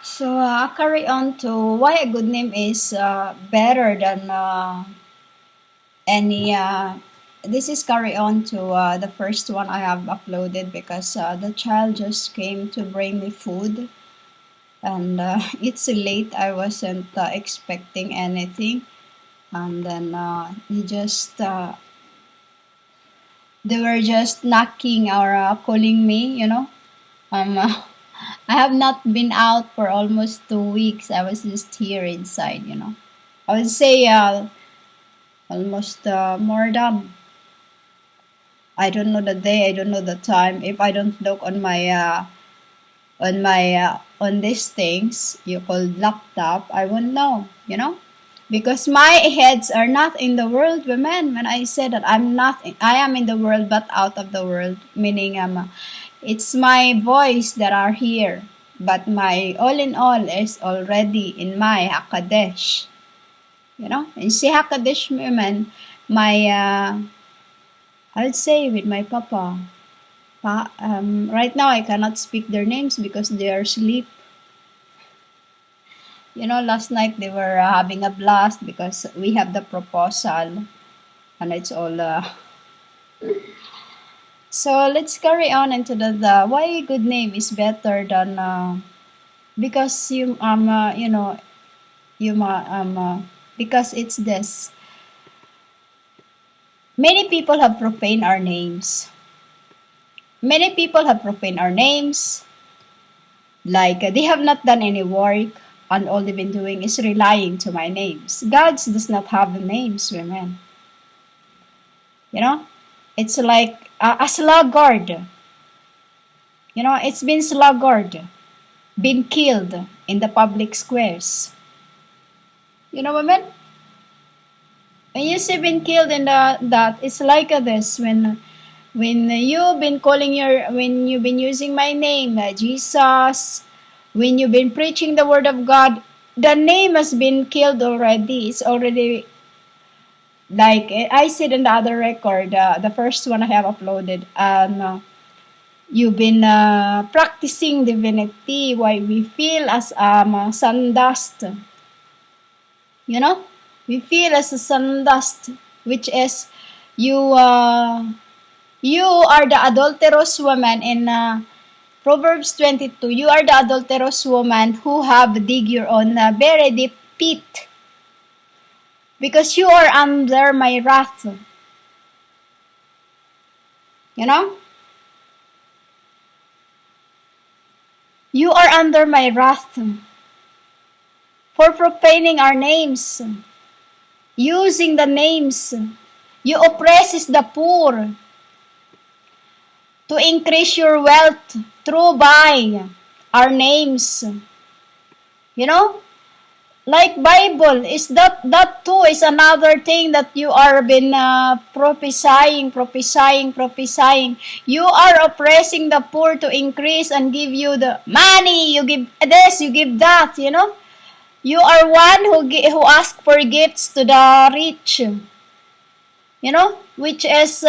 So carry on to why a good name is better than any. This is carry on to the first one I have uploaded because the child just came to bring me food, and it's late. I wasn't expecting anything, and then he just they were just knocking or calling me. Um, I have not been out for almost 2 weeks. I was just here inside. I would say almost more than. I don't know the day. I don't know the time. If I don't look on these things you call laptop, I won't know. Because my heads are not in the world, women. When I say that I'm not, I am in the world but out of the world, meaning it's my voice that are here, but my all in all is already in my Hakadesh. And si Hakadesh women, my I would say with my papa. Right now I cannot speak their names because they are asleep. Last night they were having a blast because we have the proposal, and it's all. So let's carry on into the why a good name is better than because because it's this. Many people have profaned our names. Many people have profaned our names. Like they have not done any work, and all they've been doing is relying to my names. God's does not have the names, women. It's like a sluggard. It's been sluggard, been killed in the public squares. Women. When you say been killed in that, it's like this when you've been using my name, Jesus, when you've been preaching the word of God, the name has been killed already. It's already, like I said in the other record, the first one I have uploaded, you've been practicing divinity, why we feel as sun dust. We feel as a sun dust, which is you you are the adulterous woman in Proverbs 22. You are the adulterous woman who have dig your own very deep pit, because you are under my wrath. You are under my wrath for profaning our names, using the names. You oppresses the poor to increase your wealth through by our names. Like Bible is that too is another thing that you are been prophesying. You are oppressing the poor to increase and give you the money. You give this, you give that. You are one who ask for gifts to the rich. Which is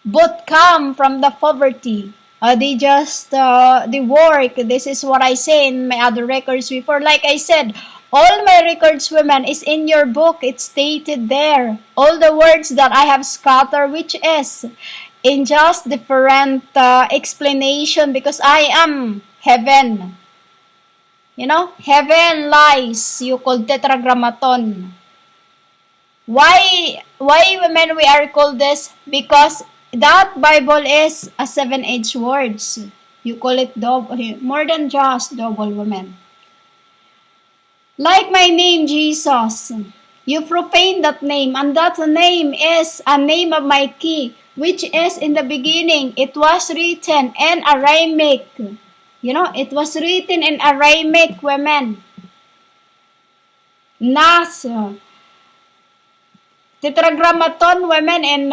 both come from the poverty. They just they work. This is what I say in my other records before. Like I said, all my records, women, is in your book. It's stated there. All the words that I have scattered, which is in just different explanation, because I am heaven. Heaven lies. You call tetragrammaton. Why women we are called this? Because that Bible is a 7-edged words. You call it double, more than just double, women. Like my name, Jesus. You profane that name, and that name is a name of my key, which is in the beginning. It was written in Aramaic. It was written in Aramaic, women. Nas. Tetragrammaton, women, and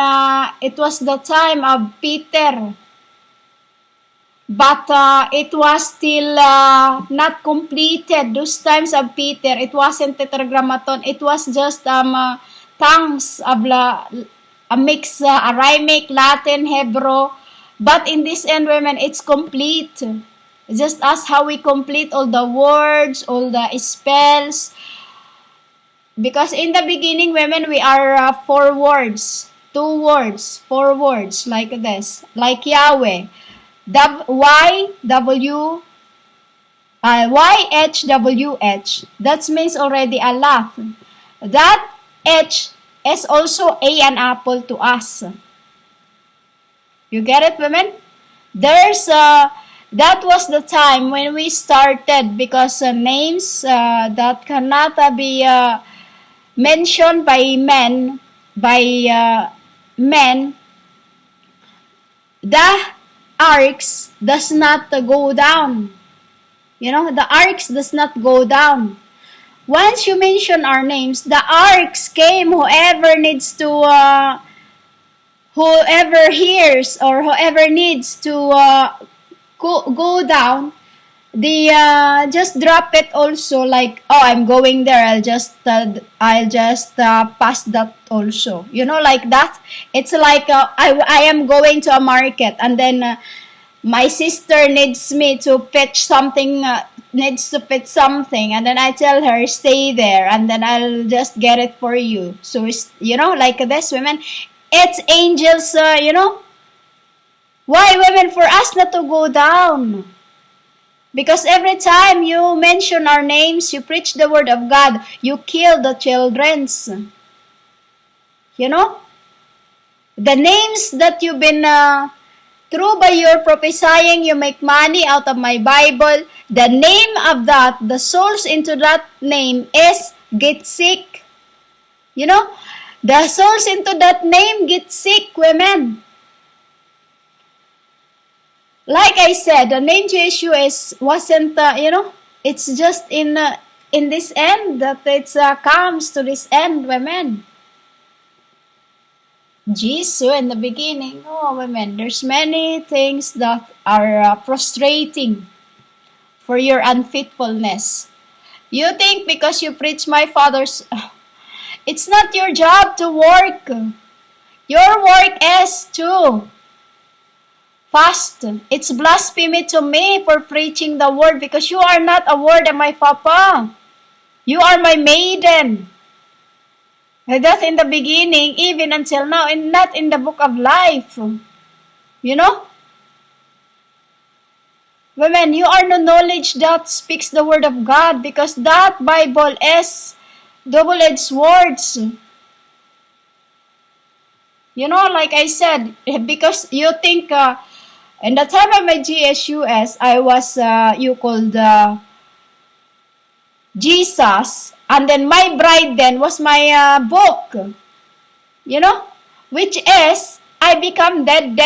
it was the time of Peter. But it was still not completed. Those times of Peter, it wasn't tetragrammaton. It was just tongues of a mix Aramaic, Latin, Hebrew. But in this end, women, it's complete. Just ask how we complete all the words, all the spells. Because in the beginning, women, we are four words, two words, four words like this, like Yahweh. YHWH. That means already a lot. That H is also an apple to us. You get it, women? That was the time when we started, because names that cannot be mentioned by men, the arcs does not go down. The arcs does not go down. Once you mention our names, the arcs came. Whoever hears or whoever needs to go down, they just drop it also, like, oh, I'm going there, I'll just pass that also, like that. It's like I am going to a market, and then my sister needs me to fetch something, and then I tell her, stay there, and then I'll just get it for you. So it's, like this, women. It's angels, why, women, for us not to go down? Because every time you mention our names, you preach the word of God, you kill the children's. The names that you've been, through by your prophesying, you make money out of my Bible. The name of that, the souls into that name is get sick. The souls into that name get sick, women. Like I said, the name Jesus wasn't, it's just in this end that it comes to this end, women. Jesus in the beginning, women, there's many things that are frustrating for your unfaithfulness. You think because you preach my Father's, it's not your job to work. Your work is to fast. It's blasphemy to me for preaching the word, because you are not a word of my Papa. You are my maiden. That's in the beginning, even until now, and not in the book of life. Women, you are no knowledge that speaks the word of God, because that Bible is double-edged words. Like I said, because you think, in the time of my GSUS, I was, you called Jesus, and then my bride then was my book, which is, I become dead.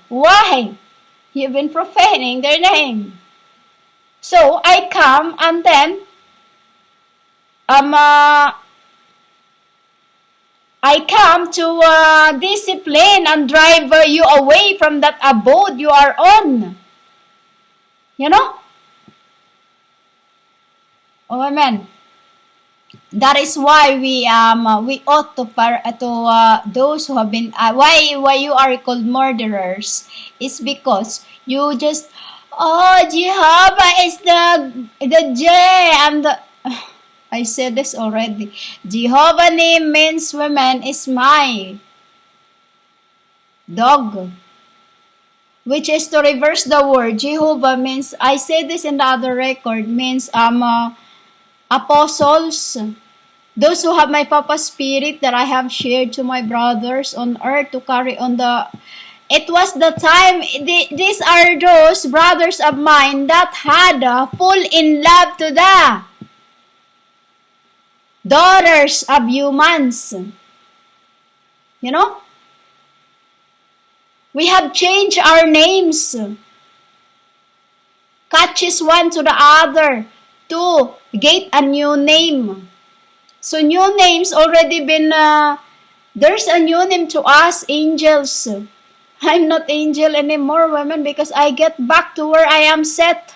Why? You've been profaning their name. So I come, and then I come to discipline and drive you away from that abode you are on. Oh, amen. That is why we ought to those who have been why you are called murderers is because you just, Jehovah is the J and the I said this already. Jehovah name means, women, is my dog, which is to reverse the word. Jehovah means, I said this in the other record, means apostles. Those who have my Papa Spirit that I have shared to my brothers on earth to carry on the... It was the time, these are those brothers of mine that had full in love to the daughters of humans. We have changed our names. Catches one to the other to get a new name. So new names already been, there's a new name to us, angels. I'm not angel anymore, women, because I get back to where I am set.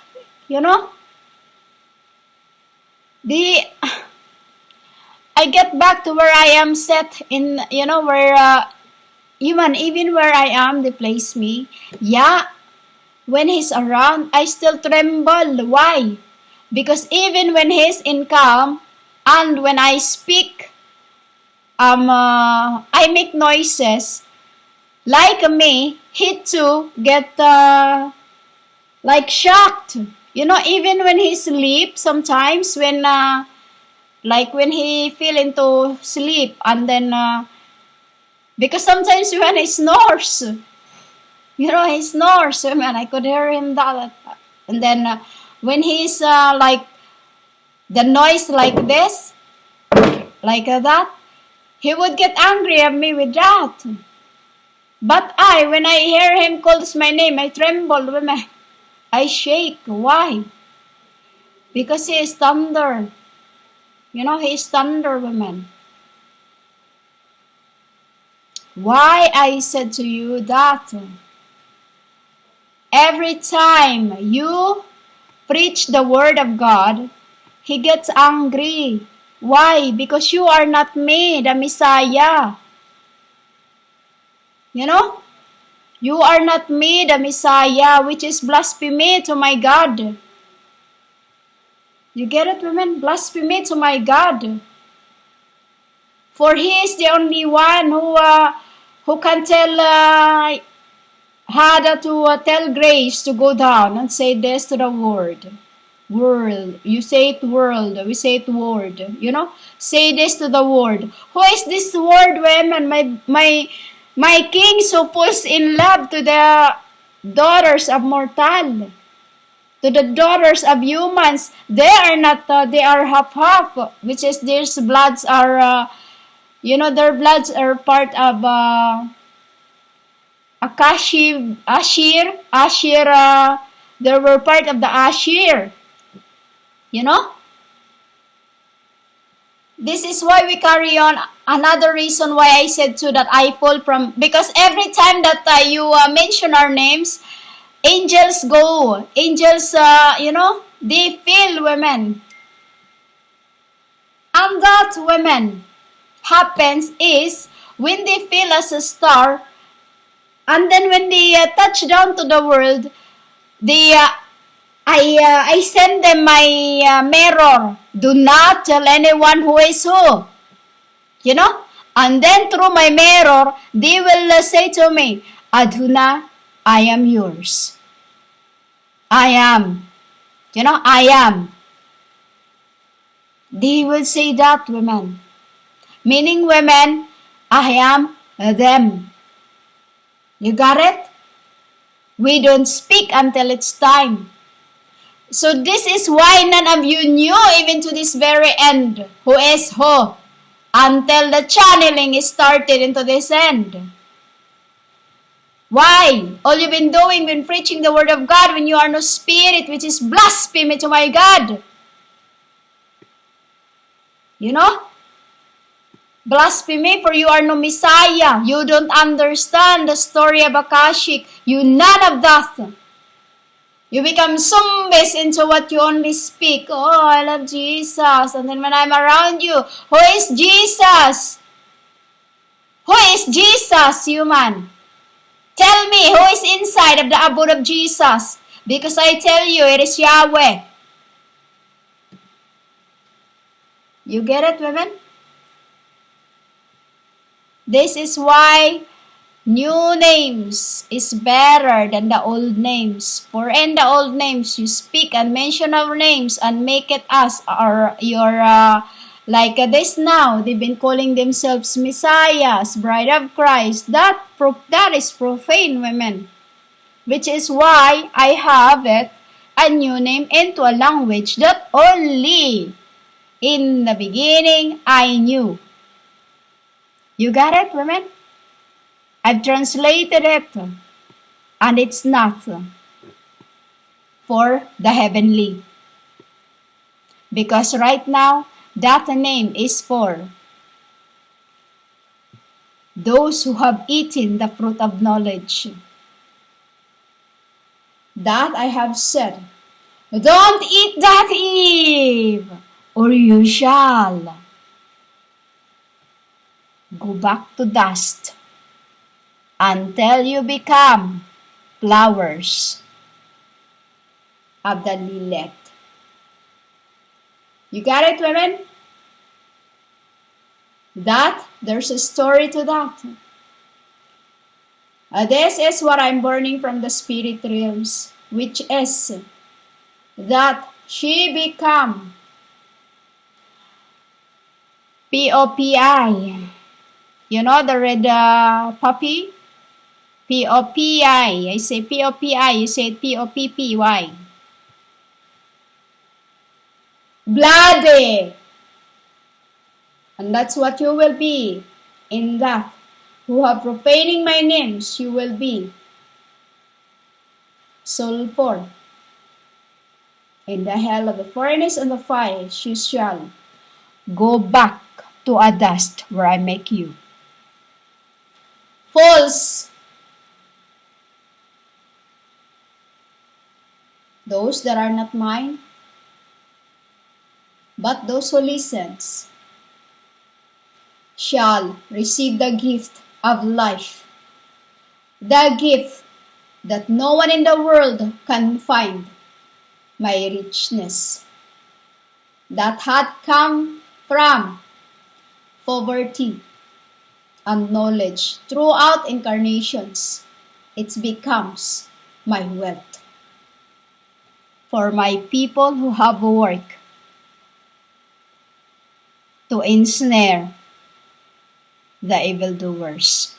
I get back to where I am set in, where, even where I am, they place me. Yeah, When he's around, I still tremble. Why? Because even when he's in calm, and when I speak, I make noises, like me, he too get like shocked. Even when he sleep, sometimes when he feel into sleep, and then because sometimes when he snores, he snores, man, I could hear him that, and then when he's like the noise like this, like that, he would get angry at me with that. But when I hear him calls my name, I tremble, women. I shake. Why? Because he is thunder. He is thunder, women. Why I said to you that every time you preach the word of God, he gets angry. Why? Because you are not me, the Messiah. You are not me, the Messiah, which is blasphemy to my God. You get it, women? Blasphemy to my God. For he is the only one who can tell Hada to tell Grace to go down and say this to the world. World. You say it world. We say it word. Say this to the world. Who is this word, women? My king so falls in love to the daughters of mortal. To the daughters of humans. They are not, they are half-half. Which is their bloods are, their bloods are part of Ashir, they were part of the Ashir. This is why we carry on. Another reason why I said too that I fall from, because every time that you mention our names, angels go. Angels, they feel women. And that women happens is when they feel as a star, and then when they touch down to the world, they I send them my mirror. Do not tell anyone who is who. And then through my mirror, they will say to me, Aduna, I am yours. I am. I am. They will say that, women. Meaning, women, I am them. You got it? We don't speak until it's time. So this is why none of you knew even to this very end who is who until the channeling is started into this end. Why? All you've been doing, been preaching the word of God when you are no spirit, which is blasphemy to my God. Blasphemy, for you are no Messiah. You don't understand the story of Akashic. You none of that. You become zombies into what you only speak. Oh, I love Jesus. And then when I'm around you, who is Jesus? Who is Jesus, human? Tell me who is inside of the abode of Jesus. Because I tell you, it is Yahweh. You get it, women? This is why new names is better than the old names. For in the old names, you speak and mention our names and make it us or your like this now. They've been calling themselves messiahs, bride of Christ. That is profane, women. Which is why I have it a new name into a language that only in the beginning I knew. You got it, women? I've translated it, and it's not for the heavenly. Because right now, that name is for those who have eaten the fruit of knowledge. That I have said, don't eat that, Eve, or you shall go back to dust until you become flowers. of the lilith. You got it, women? There's a story to that. This is what I'm burning from the spirit realms, which is that she become POPI. You know the red puppy? POPI. I say POPI, you say POPPY. Bloody! And that's what you will be. In that, who have profaning my names, you will be. Sulfur. In the hell of the furnace and the fire, you shall go back to a dust where I make you. False. Those that are not mine, but those who listens, shall receive the gift of life, the gift that no one in the world can find, my richness, that had come from poverty and knowledge throughout incarnations. It becomes my wealth. For my people who have work to ensnare the evildoers.